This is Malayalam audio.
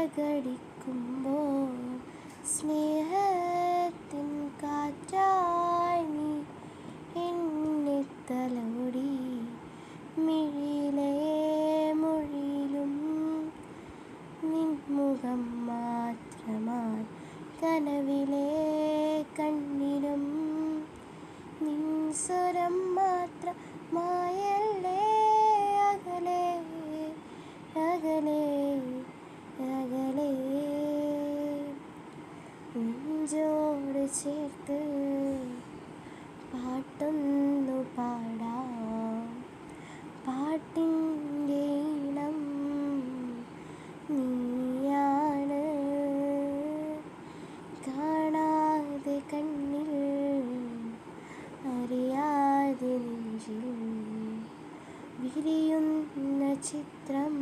ചിറകടിക്കുമ്പോൾ സ്നേഹത്തിൻ കാറ്റായി നീ എന്നെ തലോടി. മിഴിയിലെ മൊഴിയിലും നിൻമുഖം മാത്രമായി, കനവിലെ കണ്ണിലും നിൻ സ്വരം മാത്രമായല്ലേ. അകലെ അകലെ അകലെ നെഞ്ചോട് ചേർത്ത് പാട്ടൊന്നു പാടാം. പാട്ടിൻ്റെ ഈണം നീയാണ്. കാണാതെ കണ്ണിൽ, അറിയാതെ നെഞ്ചിൽ വിരിയുന്ന ചിത്രം